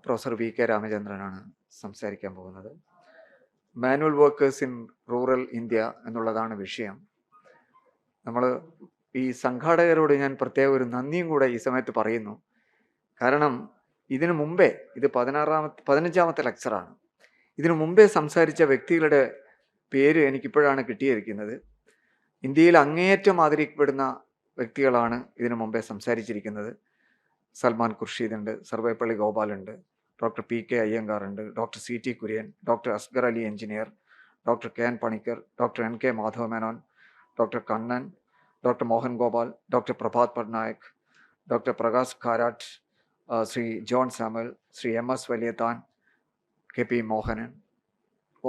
Professor V.K.Ramachandran സംസാരിക്കാൻ പോകുന്നത്. Manual workers in rural India എന്നുള്ളതാണ് വിഷയം. നമ്മൾ ഈ സംഘാടകരോട് ഞാൻ പ്രത്യേക ഒരു നന്ദിയും കൂടെ ഈ സമയത്ത് പറയുന്നു. കാരണം ഇതിനു മുമ്പേ, ഇത് 15ാമത്തെ ലെക്ചറാണ്. ഇതിനു മുമ്പേ സംസാരിച്ച വ്യക്തികളുടെ പേര് എനിക്കിപ്പോഴാണ് കിട്ടിയിരിക്കുന്നത്. ഇന്ത്യയിൽ അങ്ങേയറ്റം ആദരിക്കപ്പെടുന്ന വ്യക്തികളാണ് ഇതിനു മുമ്പേ സംസാരിച്ചിരിക്കുന്നത്. സൽമാൻ ഖുർഷീദ് ഉണ്ട്, സർവേപ്പള്ളി ഗോപാലുണ്ട്, ഡോക്ടർ P.K. അയ്യങ്കാർ ഉണ്ട്, doctor C.T. Kurian, doctor Asghar Ali Engineer, doctor K.N. Panicker, doctor N.K. Madhava Menon, doctor Kannan, doctor Mohan Gopal, doctor Prabhat Patnaik, doctor Prakash Karat, Shri John Samuel, Shri M.S. Valiathan, K.P. Mohanan.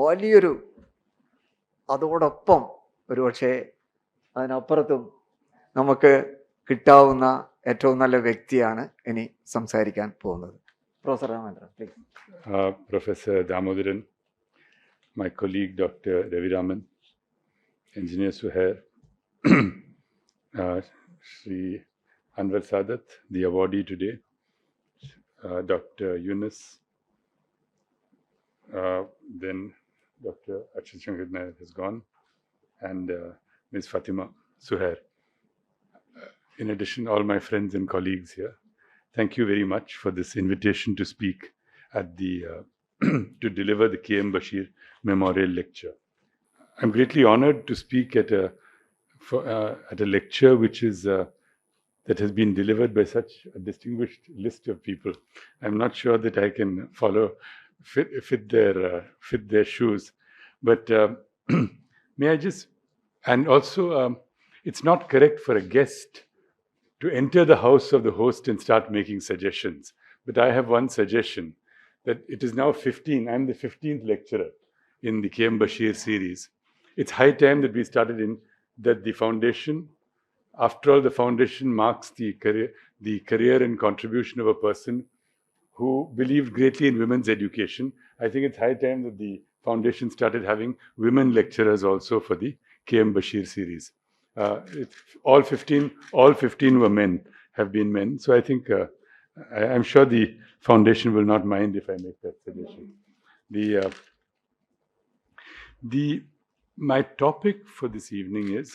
വലിയൊരു, അതോടൊപ്പം ഒരുപക്ഷെ അതിനപ്പുറത്തും നമുക്ക് കിട്ടാവുന്ന ഏറ്റവും നല്ല വ്യക്തിയാണ് ഇനി സംസാരിക്കാൻ പോകുന്നത്. Professor Ramendran, please. Professor Damodaran, my colleague Dr. Ravi Raman, Engineer Suhair, Shri Anwar Sadat, the awardee today, Dr. Yunus, then Dr. Achal Shankar Nair has gone, and Ms. Fatima Suhair. In addition, all my friends and colleagues here, thank you very much for this invitation to speak at the to deliver the K.M. Bashir Memorial Lecture. I'm greatly honored to speak at a lecture which is that has been delivered by such a distinguished list of people. I'm not sure that I can fit their shoes, but may I just, and also it's not correct for a guest to enter the house of the host and start making suggestions. But I have one suggestion, that it is now 15. I'm the 15th lecturer in the K.M. Bashir series. It's high time that we started that the foundation, after all, the foundation marks the career and contribution of a person who believed greatly in women's education. I think it's high time that the foundation started having women lecturers also for the K.M. Bashir series. All 15 were men, have been men. So I think, I'm sure the foundation will not mind if I make that suggestion. My topic for this evening is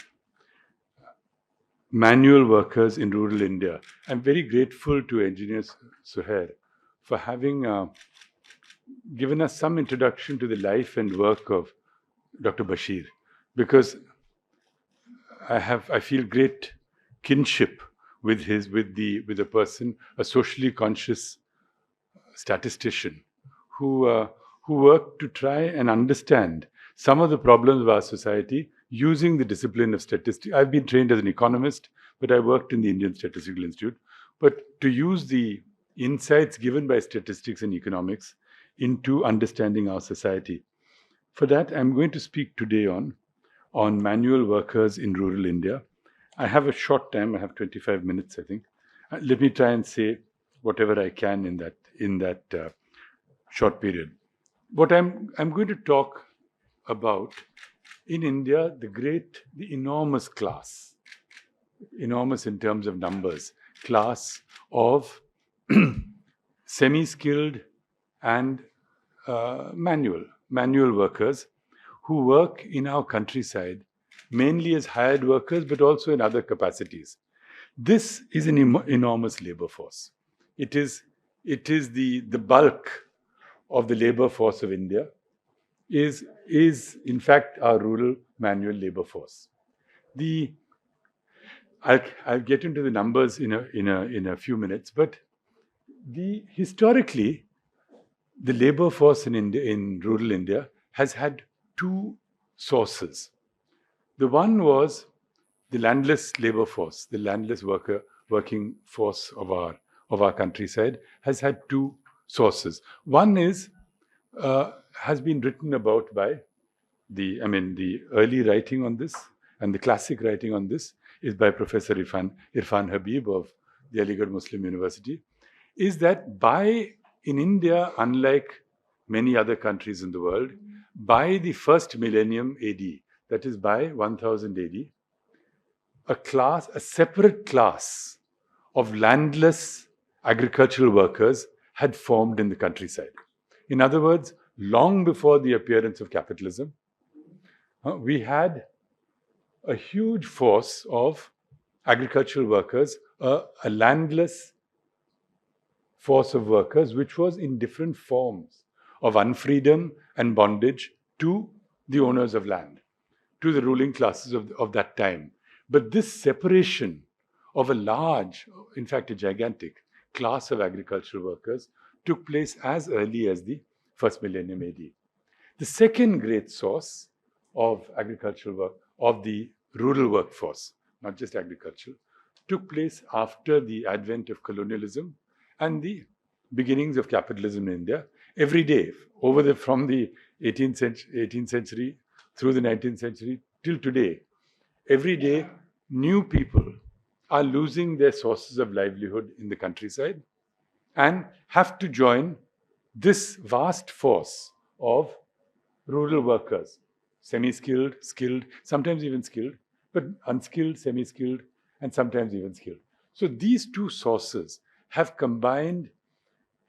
manual workers in rural India. I'm very grateful to Engineer Suhair for having given us some introduction to the life and work of Dr. Bashir, because I feel great kinship with a person, a socially conscious statistician who worked to try and understand some of the problems of our society using the discipline of statistics. I've been trained as an economist, but I worked in the Indian Statistical Institute. But to use the insights given by statistics and economics into understanding our society. For that, I'm going to speak today on manual workers in rural India. I have a short time. I have 25 minutes, I think. Let me try and say whatever I can in that short period. What I'm going to talk about in India, the enormous class, enormous in terms of numbers, class of semi-skilled and manual workers who work in our countryside, mainly as hired workers, but also in other capacities. This is an enormous labor force. It is the bulk of the labor force of India, is in fact our rural manual labor force. I'll get into the numbers in a few minutes, but historically, the labor force in rural India has had two sources. The one was the landless labor force, the landless working force of our countryside has had two sources. One has been written about by the early writing on this, and the classic writing on this is by Professor Irfan Habib of the Aligarh Muslim University, is that in India, unlike many other countries in the world, by the first millennium AD, that is by 1000 AD, a separate class of landless agricultural workers had formed in the countryside. In other words, long before the appearance of capitalism, we had a huge force of agricultural workers, a landless force of workers, which was in different forms of unfreedom and bondage to the owners of land, to the ruling classes of that time. But this separation of a large, in fact, a gigantic class of agricultural workers took place as early as the first millennium AD. The second great source of agricultural work, of the rural workforce, not just agriculture, took place after the advent of colonialism and the beginnings of capitalism in India. Every day, from the 18th century through the 19th century till today, every day new people are losing their sources of livelihood in the countryside and have to join this vast force of rural workers, semi-skilled, skilled, sometimes even skilled, but unskilled, semi-skilled, and sometimes even skilled. So these two sources have combined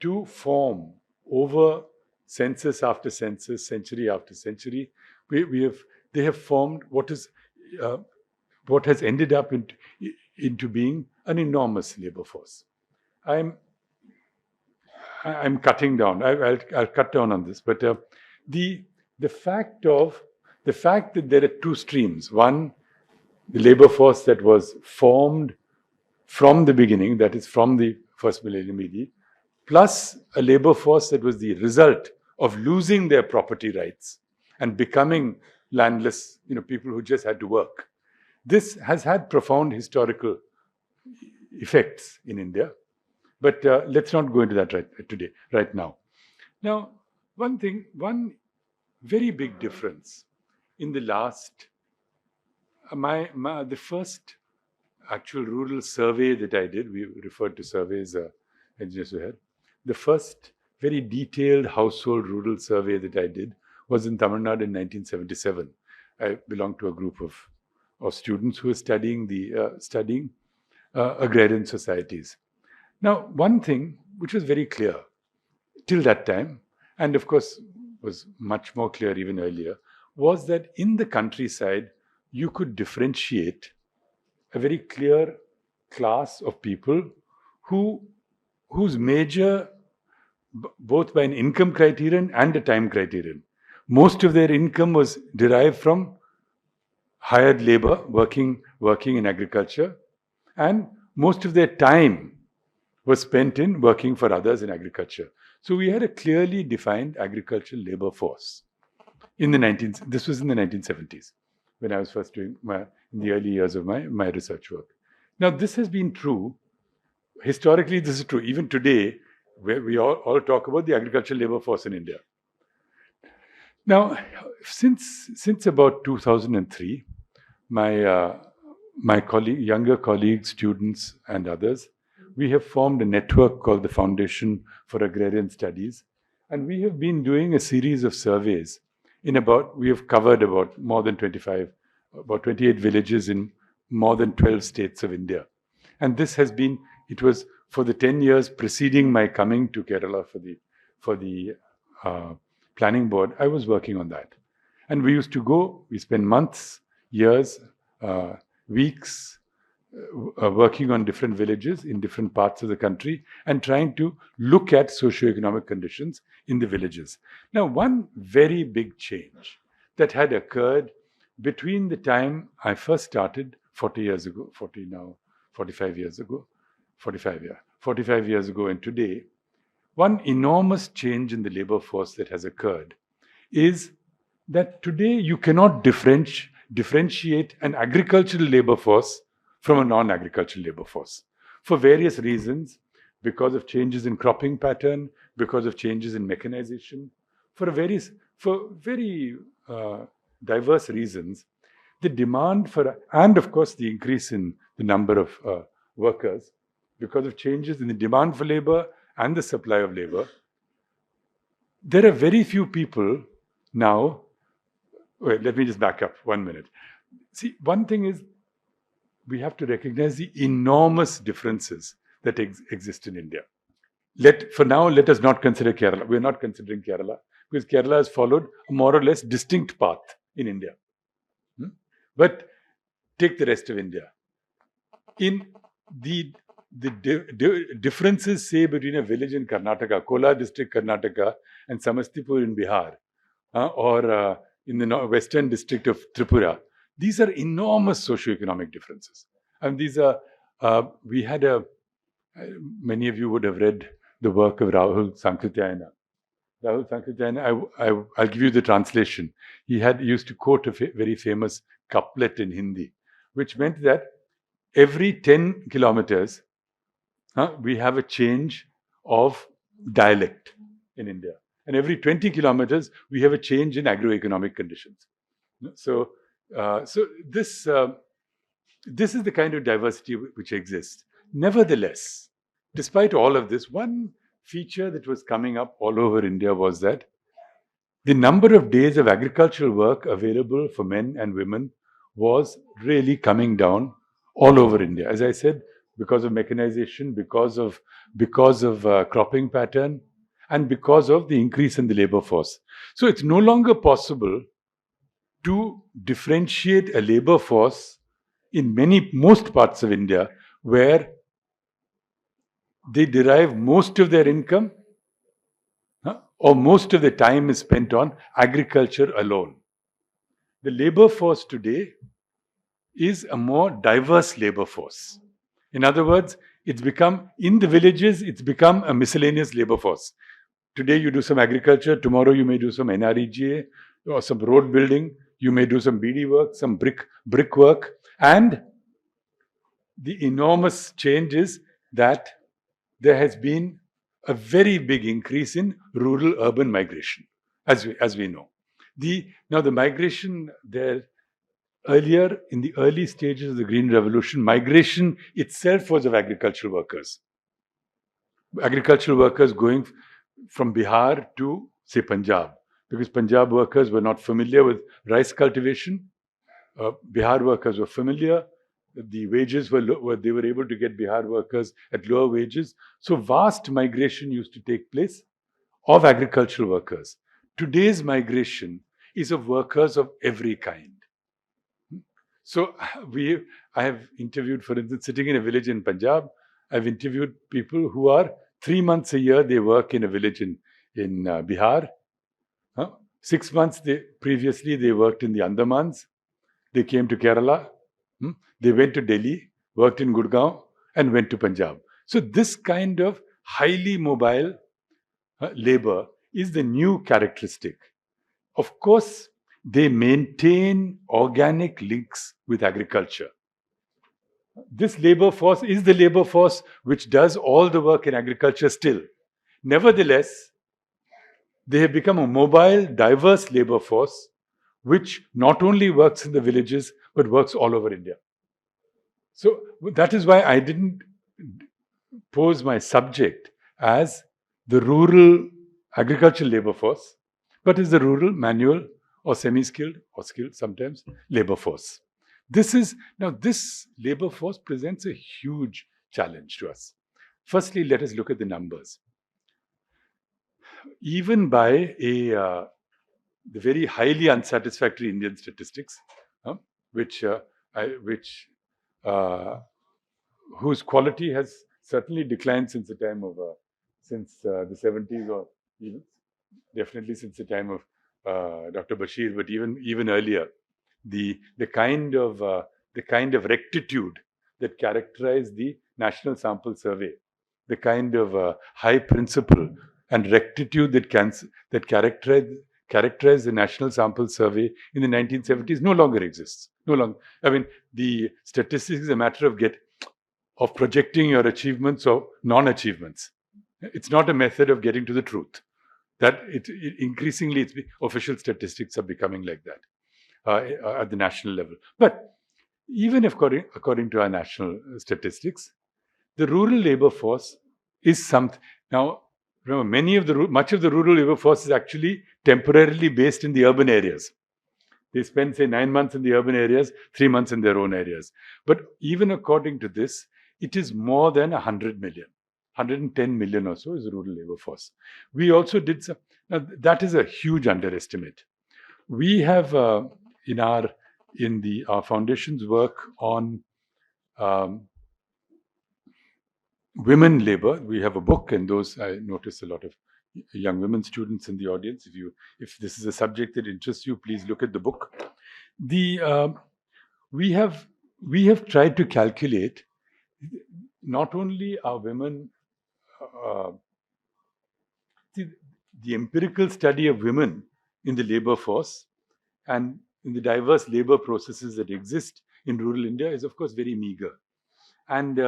to form over census after census, century after century. They have formed what has ended up into being an enormous labor force. I'm cutting down. I'll cut down on this, but the fact that there are two streams. One, the labor force that was formed from the beginning, that is from the first millennium AD, plus a labor force that was the result of losing their property rights and becoming landless, people who just had to work. This has had profound historical effects in India, but let's not go into that right now. Now, one very big difference in the last, the first actual rural survey that I did, we referred to surveys, Engineer Suhair, the first very detailed household rural survey that I did was in Tamil Nadu in 1977. I belonged to a group of students who were studying agrarian societies. Now, one thing which was very clear till that time, and of course was much more clear even earlier, was that in the countryside, you could differentiate a very clear class of people whose major, both by an income criterion and a time criterion, most of their income was derived from hired labor, working in agriculture, and most of their time was spent in working for others in agriculture. So we had a clearly defined agricultural labor force this was in the 1970s, when I was first doing in the early years of my research work. Now, this has been true. Historically, this is true. Even today, where we all talk about the agricultural labor force in India. Now, since about 2003, my younger colleagues, students, and others, we have formed a network called the Foundation for Agrarian Studies, and we have been doing a series of surveys we have covered about 28 villages in more than 12 states of India. And it was for the 10 years preceding my coming to Kerala for the planning board, I was working on that. And we used to we spent months, years, weeks, working on different villages in different parts of the country and trying to look at socioeconomic conditions in the villages. Now, one very big change that had occurred between the time I first started 45 years ago and today, one enormous change in the labor force that has occurred is that today you cannot differentiate an agricultural labor force from a non-agricultural labor force for various reasons, because of changes in cropping pattern, because of changes in mechanization, for very diverse reasons. The demand and of course the increase in the number of workers, because of changes in the demand for labor and the supply of labor, there are very few people now. Wait, let me just back up 1 minute. See, one thing is, we have to recognize the enormous differences that exist in India. For now, let us not consider Kerala. We are not considering Kerala because Kerala has followed a more or less distinct path in India. But take the rest of India. In the differences, say, between a village in Karnataka, Kolar district, Karnataka, and Samastipur in Bihar, or in the western district of Tripura, these are enormous socioeconomic differences. And these are, many of you would have read the work of Rahul Sankrityayana. Rahul Sankrityayana, I'll give you the translation. He used to quote a very famous couplet in Hindi, which meant that every 10 kilometers, we have a change of dialect in India. And every 20 kilometers, we have a change in agroeconomic conditions. So this is the kind of diversity which exists. Nevertheless, despite all of this, one feature that was coming up all over India was that the number of days of agricultural work available for men and women was really coming down all over India. As I said, because of mechanization, because of cropping pattern, and because of the increase in the labor force. So it's no longer possible to differentiate a labor force in most parts of India where they derive most of their income or most of the time is spent on agriculture alone. The labor force today is a more diverse labor force. In other words, in the villages, it's become a miscellaneous labor force. Today you do some agriculture, tomorrow you may do some NREGA or some road building, you may do some BD work, some brick work, and the enormous change is that there has been a very big increase in rural-urban migration, as we know. Now the migration there, earlier in the early stages of the Green Revolution, migration itself was of agricultural workers. Agricultural workers going from Bihar to, say, Punjab, because Punjab workers were not familiar with rice cultivation. Bihar workers were familiar. The wages were low, they were able to get Bihar workers at lower wages. So vast migration used to take place of agricultural workers. Today's migration is of workers of every kind. So I have interviewed, for instance, sitting in a village in Punjab, I've interviewed people who are 3 months a year, they work in a village in Bihar. 6 months previously they worked in the Andamans. They came to Kerala. They went to Delhi, worked in Gurgaon, and went to Punjab. So this kind of highly mobile labor is the new characteristic. Of course, they maintain organic links with agriculture. This labor force is the labor force which does all the work in agriculture still. Nevertheless, they have become a mobile, diverse labor force which not only works in the villages but works all over India. So that is why I didn't pose my subject as the rural agricultural labor force, but as the rural manual or semi-skilled or skilled sometimes labor force. This labor force presents a huge challenge to us. Firstly, let us look at the numbers. Even by the very highly unsatisfactory Indian statistics, whose quality has certainly declined since the time of the 70s, or even definitely since the time of Dr. Bashir, but even earlier, the kind of rectitude that characterized the National Sample Survey, the kind of high principle and rectitude that characterized the National Sample Survey in the 1970s no longer exists. No longer. I mean, the statistics is a matter of projecting your achievements or non-achievements. It's not a method of getting to the truth. That increasingly, official statistics are becoming like that at the national level. But even according to our national statistics, the rural labor force is something. Now, remember, much of the rural labor force is actually temporarily based in the urban areas. They spend, say, 9 months in the urban areas, 3 months in their own areas. But even according to this, it is more than 100 million. 110 million or so is the rural labor force. We also did some, now that is a huge underestimate. We have in our foundation's work on women labor, we have a book, and those, I notice a lot of young women students in the audience. If this is a subject that interests you, please look at the book. We have tried to calculate not only are women the empirical study of women in the labor force and in the diverse labor processes that exist in rural India is, of course, very meager. And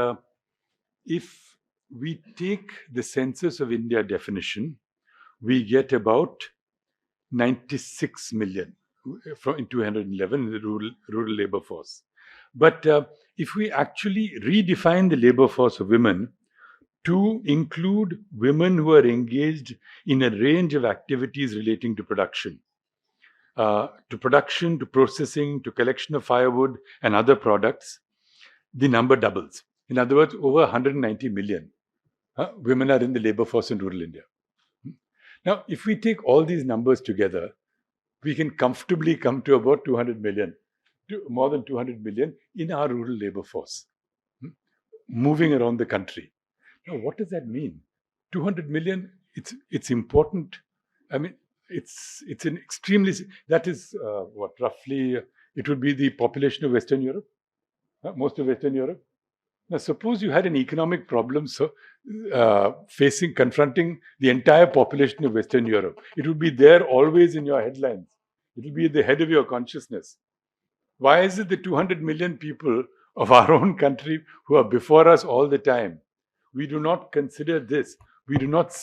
if we take the Census of India definition, we get about 96 million in 211 in the rural labor force. But if we actually redefine the labor force of women to include women who are engaged in a range of activities relating to production, to processing, to collection of firewood and other products, the number doubles. In other words, over 190 million women are in the labor force in rural India. Now, if we take all these numbers together, we can comfortably come to about 200 million, more than 200 million in our rural labor force, moving around the country. Now, what does that mean? 200 million, it's important. I mean, it's an extremely, that is roughly, it would be the population of Western Europe, most of Western Europe. Now, suppose you had an economic problem confronting the entire population of Western Europe. It would be there always in your headlines. It will be at the head of your consciousness. Why is it the 200 million people of our own country who are before us all the time, we do not consider this? We do not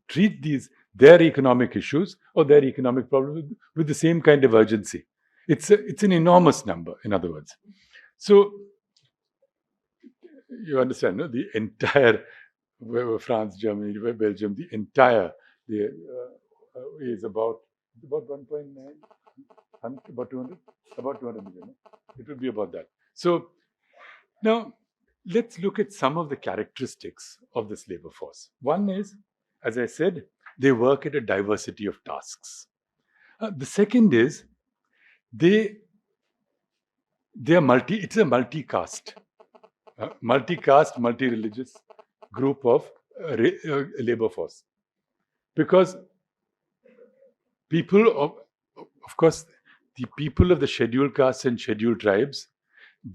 treat their economic issues or their economic problems with the same kind of urgency. It's an enormous number, in other words. So, you understand, no? The entire France, Germany, Belgium, the entire is about 1.9, about 200 million. It would be about that. So now let's look at some of the characteristics of this labor force. One is, as I said, they work at a diversity of tasks. The second is it's a multi-caste, multi-religious group of labor force. Because of course, the people of the scheduled castes and scheduled tribes,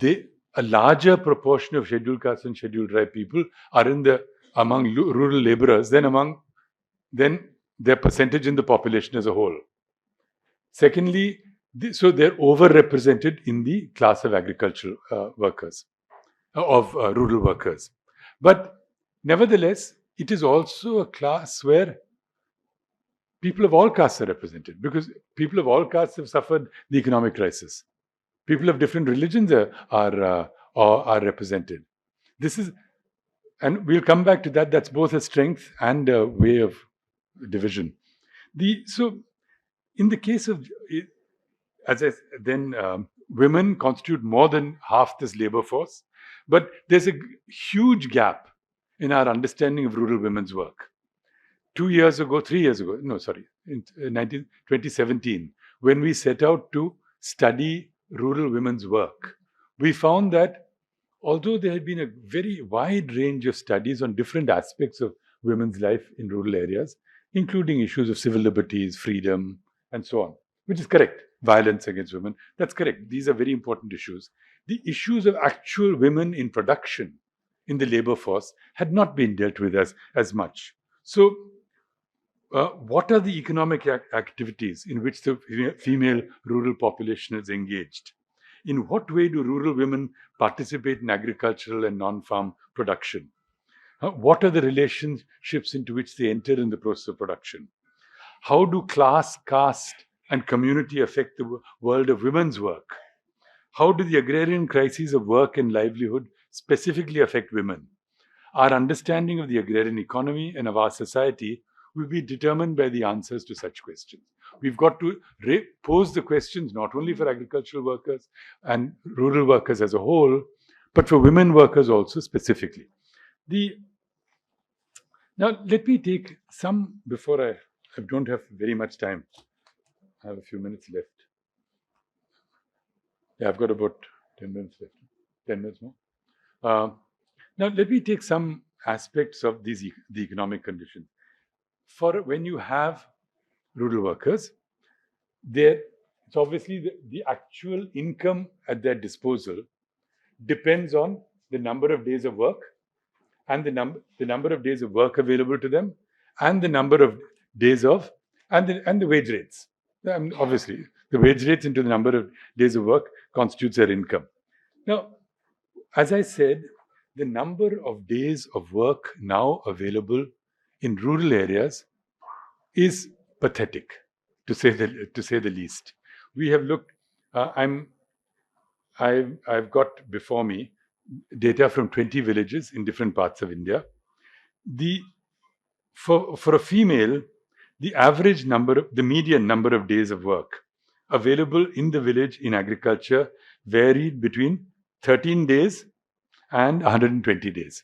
a larger proportion of scheduled caste and scheduled tribe people are among rural laborers than their percentage in the population as a whole. Secondly, so they're overrepresented in the class of agricultural workers, of rural workers. But nevertheless, it is also a class where people of all castes are represented, because people of all castes have suffered the economic crisis. People of different religions are represented. And we'll come back to that. That's both a strength and a way of division. So, in the case of, women constitute more than half this labor force, but there's a huge gap in our understanding of rural women's work. 3 years ago, in 2017, when we set out to study rural women's work, we found that although there had been a very wide range of studies on different aspects of women's life in rural areas, including issues of civil liberties, freedom, and so on, which is correct, violence against women, that's correct. These are very important issues. The issues of actual women in production in the labor force had not been dealt with as much. So, what are the economic activities in which the female rural population is engaged? In what way do rural women participate in agricultural and non-farm production? What are the relationships into which they enter in the process of production? How do class, caste, and community affect the world of women's work? How do the agrarian crises of work and livelihood specifically affect women? Our understanding of the agrarian economy and of our society will be determined by the answers to such questions. We've got to pose the questions not only for agricultural workers and rural workers as a whole, but for women workers also specifically. Now, let me take some, before I don't have very much time. I have a few minutes left. Yeah, I've got about 10 minutes left. 10 minutes more. Now, let me take some aspects of the economic conditions. For when you have rural workers, it's obviously the actual income at their disposal depends on the number of days of work and the number of days of work available to them and the number of days of and the wage rates. Obviously, the wage rates into the number of days of work constitutes their income. Now, as I said, the number of days of work now available in rural areas is pathetic, to say the least. We have looked. I've got before me data from 20 villages in different parts of India. For a female, the median number of days of work available in the village in agriculture varied between 13 days and 120 days.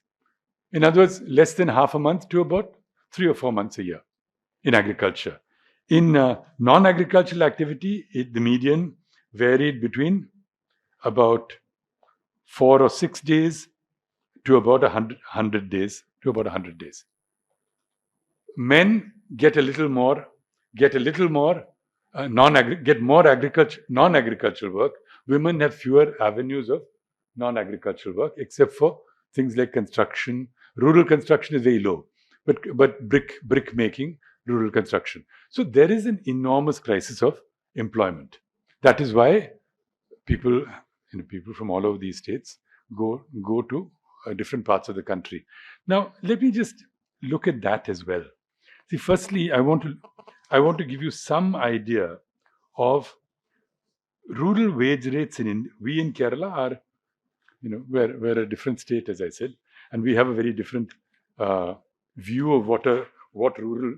In other words, less than half a month to about 3 or 4 months a year in agriculture. In non-agricultural activity, the median varied between about 4 or 6 days to about 100 days. Men get more non-agricultural work. Women have fewer avenues of non-agricultural work, except for things like construction. Rural construction is very low, but brick making, rural construction. So there is an enormous crisis of employment. That is why people from all over these states go to different parts of the country. Now, let me just look at that as well. See, firstly, I want to give you some idea of rural wage rates we in Kerala are, we're a different state, as I said, and we have a very different view of what rural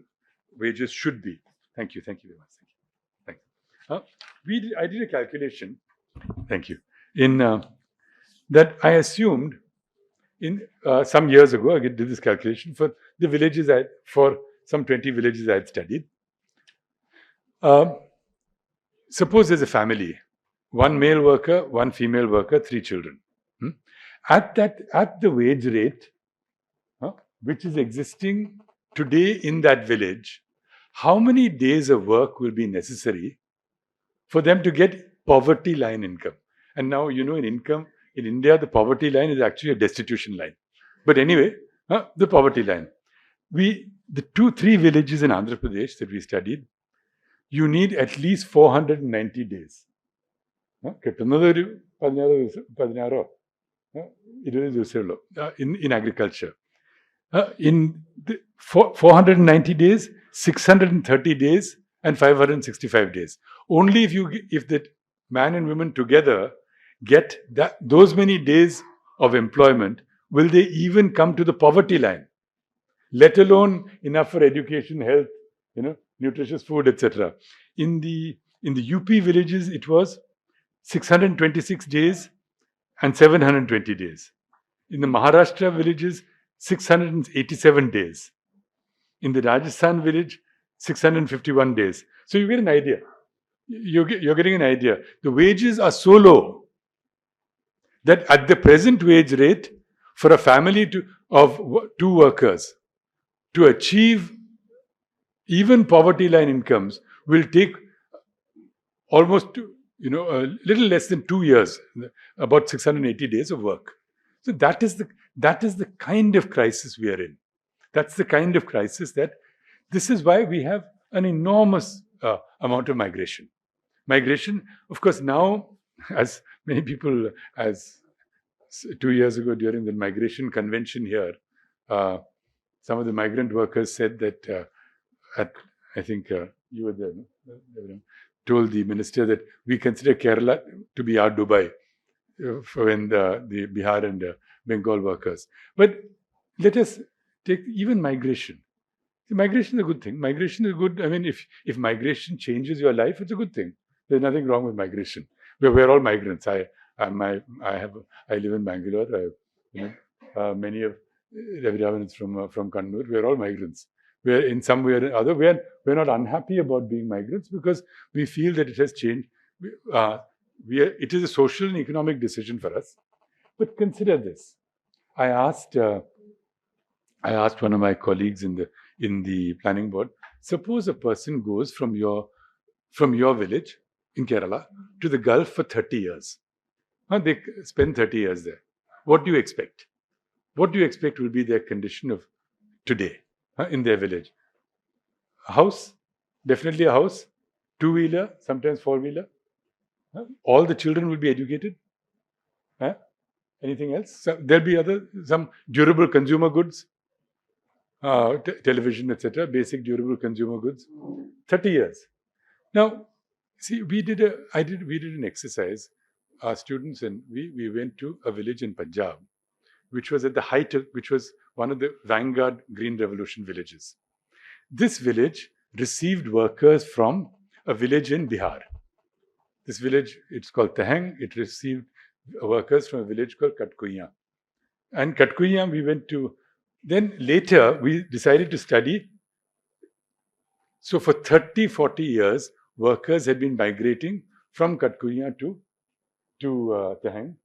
wages should be. Thank you very much. Thank you. I did a calculation. Thank you. In that I assumed in some years ago, I did this calculation for the villages for some 20 villages I had studied. Suppose there's a family, one male worker, one female worker, 3 children. At the wage rate, which is existing today in that village, how many days of work will be necessary for them to get poverty line income? And now, in India, the poverty line is actually a destitution line. But anyway, the poverty line. The 2-3 villages in Andhra Pradesh that we studied, you need at least 490 days. In agriculture. In 490 days, 630 days, and 565 days. Only if the man and women together get those many days of employment will they even come to the poverty line, let alone enough for education, health, nutritious food, etc. In the UP villages, it was 626 days and 720 days. In the Maharashtra villages, 687 days. In the Rajasthan village, 651 days. So you get an idea. You're getting an idea. The wages are so low that at the present wage rate, for a family of 2 workers to achieve even poverty line incomes will take almost a little less than 2 years, about 680 days of work. So that is the kind of crisis we are in. That's the kind of crisis this is why we have an enormous amount of migration. Migration, of course, now, as many people, as 2 years ago during the migration convention here, some of the migrant workers said that, I think you were there, no? Told the minister that we consider Kerala to be our Dubai for when the Bihar and Bengal workers. But let us take even migration. Migration is a good thing. Migration is good. I mean, if migration changes your life, it's a good thing. There's nothing wrong with migration. We're all migrants. I live in Bangalore. Many of Ravi is from Kannur. We are all migrants. We are in some way or other. We're not unhappy about being migrants because we feel that it has changed. It is a social and economic decision for us. But consider this. I asked one of my colleagues in the planning board. Suppose a person goes from your village in Kerala to the Gulf for 30 years. They spend 30 years there. What do you expect? What do you expect will be their condition of today in their village? A house, definitely a house, two-wheeler, sometimes four-wheeler. All the children will be educated. Anything else? So there'll be some durable consumer goods, television, etc. Basic durable consumer goods. 30 years. Now, see, we did an exercise. Our students and we went to a village in Punjab, which was which was one of the vanguard Green Revolution villages. This village received workers from a village in Bihar. This village, it's called Tehang. It received workers from a village called Katkuya. And Katkuya, we went to. Then later, we decided to study. So for 30, 40 years, workers had been migrating from Katkuya to Tehang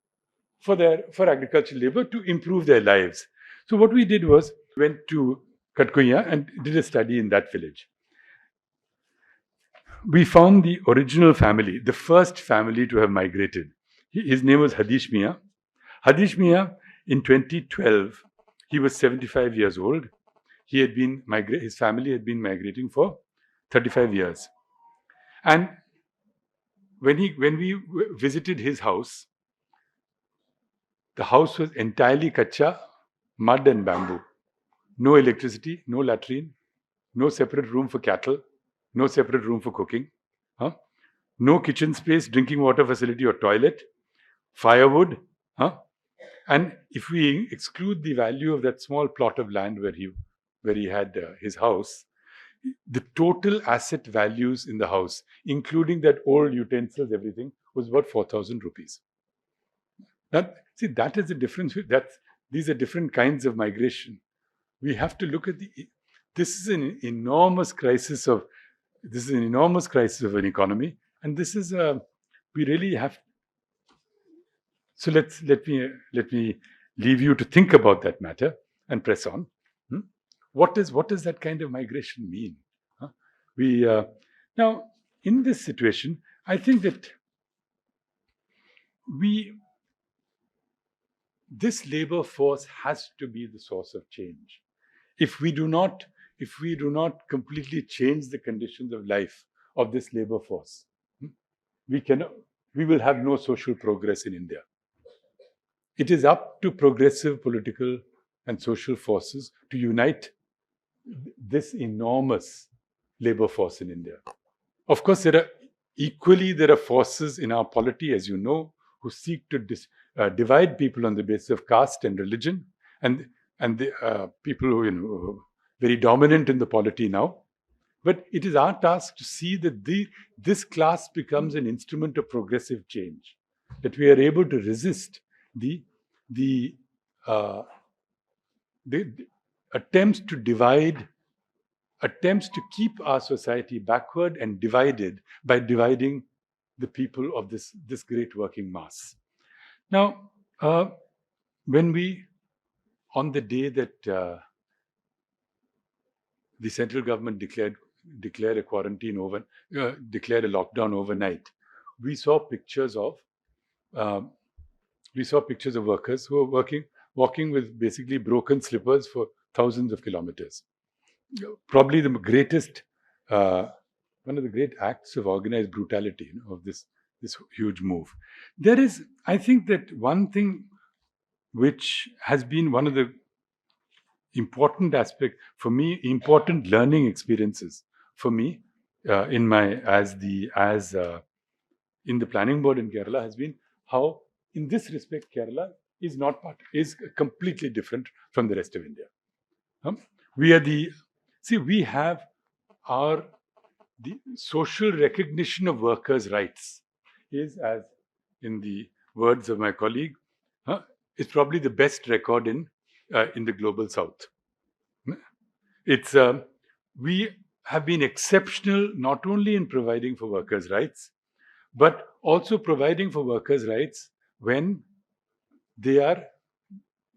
for agricultural labor to improve their lives. So what we did was went to Katkuya and did a study in that village. We found the original family, the first family to have migrated. His name was Hadish Miah. Hadish Miah, in 2012, he was 75 years old. His family had been migrating for 35 years. And when we visited his house, the house was entirely kacha, mud and bamboo. No electricity, no latrine, no separate room for cattle, no separate room for cooking, no kitchen space, drinking water facility or toilet, firewood. And if we exclude the value of that small plot of land where he had his house, the total asset values in the house, including that old utensils, everything, was about 4,000 rupees. Now, see, that is the difference. These are different kinds of migration. We have to look at this is an enormous crisis of an economy, and this is we really have. So let me leave you to think about that matter and press on. What does that kind of migration mean? Now in this situation, I think that this labor force has to be the source of change. If we do not completely change the conditions of life of this labor force, we will have no social progress in India. It is up to progressive political and social forces to unite this enormous labor force in India. Of course, there are forces in our polity, as you know, who seek to divide people on the basis of caste and religion, and the people who are very dominant in the polity now. But it is our task to see that this class becomes an instrument of progressive change, that we are able to resist the attempts to keep our society backward and divided by dividing the people of this great working mass. Now, when on the day that the central government declared a quarantine declared a lockdown overnight, we saw pictures of workers who were walking with basically broken slippers for thousands of kilometers. Probably the greatest, one of the great acts of organized brutality of this huge move. I think that one thing which has been one of the important learning experiences for me in the planning board in Kerala has been how, in this respect, Kerala is completely different from the rest of India. We have the social recognition of workers' rights is, as in the words of my colleague, is probably the best record in in the global south. It's we have been exceptional not only in providing for workers' rights, but also providing for workers' rights when they are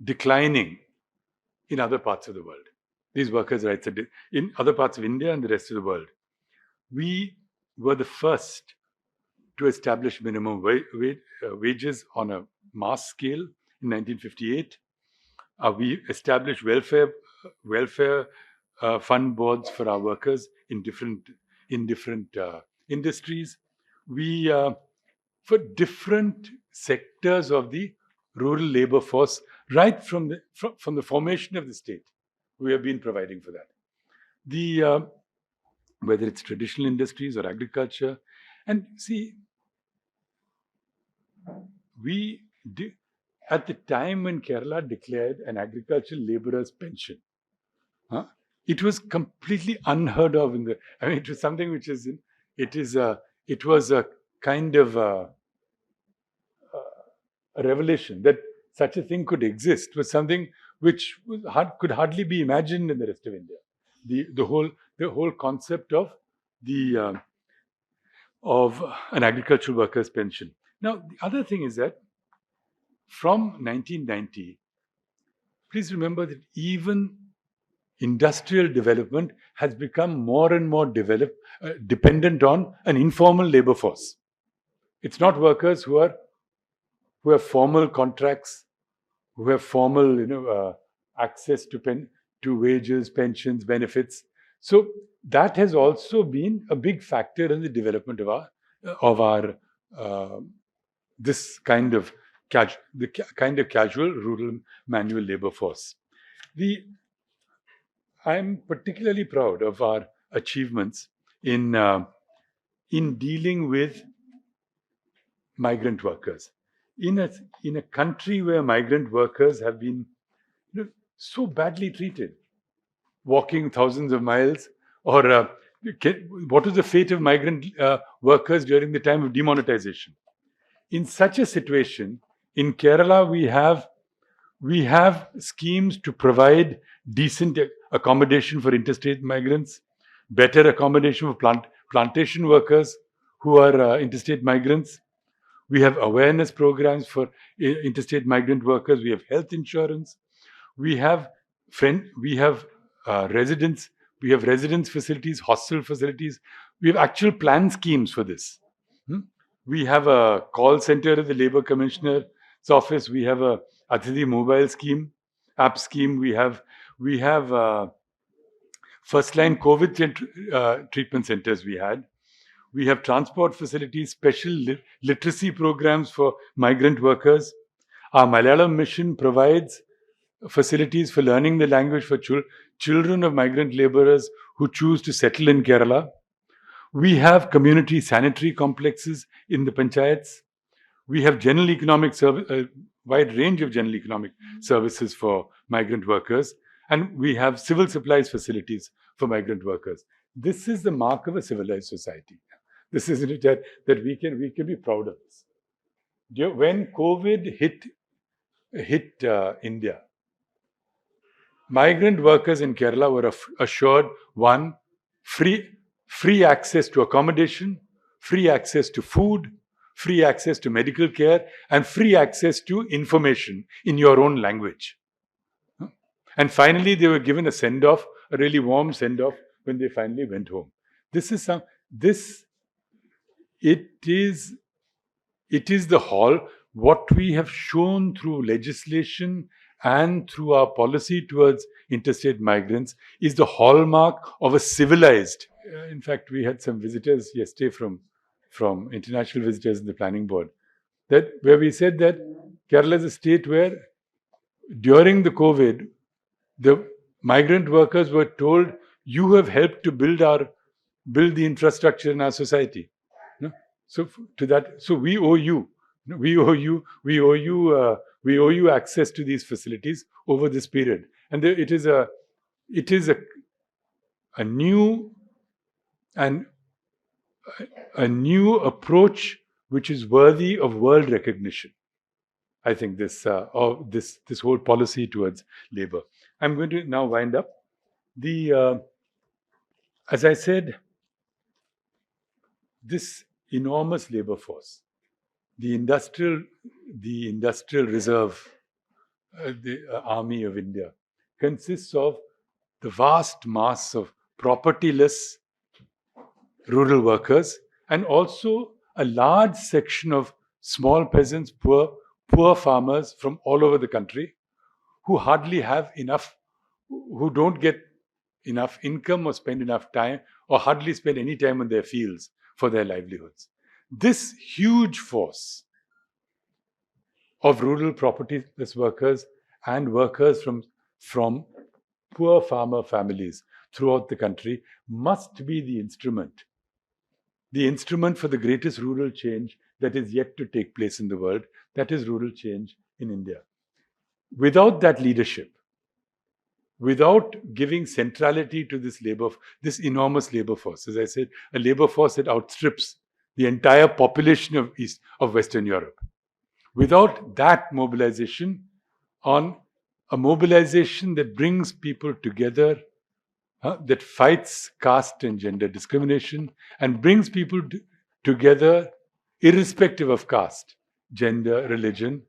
declining in other parts of the world. These workers' rights are in other parts of India and the rest of the world. We were the first to establish minimum wages on a mass scale in 1958. We established welfare fund boards for our workers in different industries. We for different sectors of the rural labor force, right from the formation of the state, we have been providing for that. The whether it's traditional industries or agriculture, and see, we did, at the time when Kerala declared an agricultural laborer's pension, it was completely unheard of in the. I mean, it was something which is. It was a kind of a revelation that such a thing could exist. Was something which could hardly be imagined in the rest of India. The whole concept of the of an agricultural worker's pension. Now, the other thing is that from 1990, please remember that even industrial development has become more and more dependent on an informal labor force. It's not workers who have formal contracts, who have formal access to wages, pensions, benefits. So that has also been a big factor in the development of our this kind of casual rural manual labor force. I'm particularly proud of our achievements in dealing with migrant workers. In a country where migrant workers have been so badly treated, walking thousands of miles, or what was the fate of migrant workers during the time of demonetization? In such a situation, in Kerala, we have schemes to provide decent accommodation for interstate migrants, better accommodation for plantation workers who are interstate migrants. We have awareness programs for interstate migrant workers. We have health insurance. We have residence. We have residence facilities, hostel facilities. We have actual plan schemes for this. We have a call center at the Labour Commissioner's office. We have a Athithi mobile app scheme. We have first line COVID treatment centers. We have transport facilities, special literacy programs for migrant workers. Our Malayalam mission provides facilities for learning the language for children of migrant laborers who choose to settle in Kerala. We have community sanitary complexes in the panchayats. We have general economic service, a wide range of general economic services for migrant workers, and we have civil supplies facilities for migrant workers. This is the mark of a civilized society. This is it that we can be proud of this. When COVID hit India, migrant workers in Kerala were assured one, free access to accommodation, free access to food, free access to medical care, and free access to information in your own language. And finally, they were given a send-off, a really warm send-off when they finally went home. It is the hall. What we have shown through legislation and through our policy towards interstate migrants is the hallmark of a civilized. In fact, we had some visitors yesterday from international visitors in the planning board, where we said that Kerala is a state where during the COVID, the migrant workers were told, you have helped to build the infrastructure in our society. So we owe you. We owe you access to these facilities over this period. And it is a new approach which is worthy of world recognition. I think this whole policy towards labor. I'm going to now wind up. As I said, this enormous labor force, the industrial reserve, the army of India, consists of the vast mass of propertyless rural workers and also a large section of small peasants, poor farmers from all over the country who hardly have enough, who don't get enough income or spend enough time or hardly spend any time in their fields for their livelihoods. This huge force of rural propertyless workers and workers from poor farmer families throughout the country must be the instrument for the greatest rural change that is yet to take place in the world, that is rural change in India. Without that leadership, without giving centrality to this enormous labor force, as I said, a labor force that outstrips the entire population of Western Europe. Without that mobilization, on a mobilization that brings people together, that fights caste and gender discrimination and brings people together irrespective of caste, gender, religion,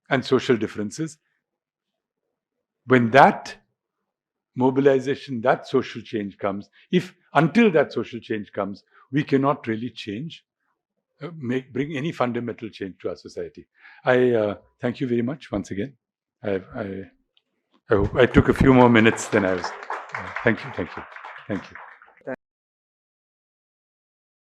and social differences. When that mobilization, that social change comes, until that social change comes, we cannot really change, bring any fundamental change to our society. I thank you very much once again. I took a few more minutes than I was. Thank you.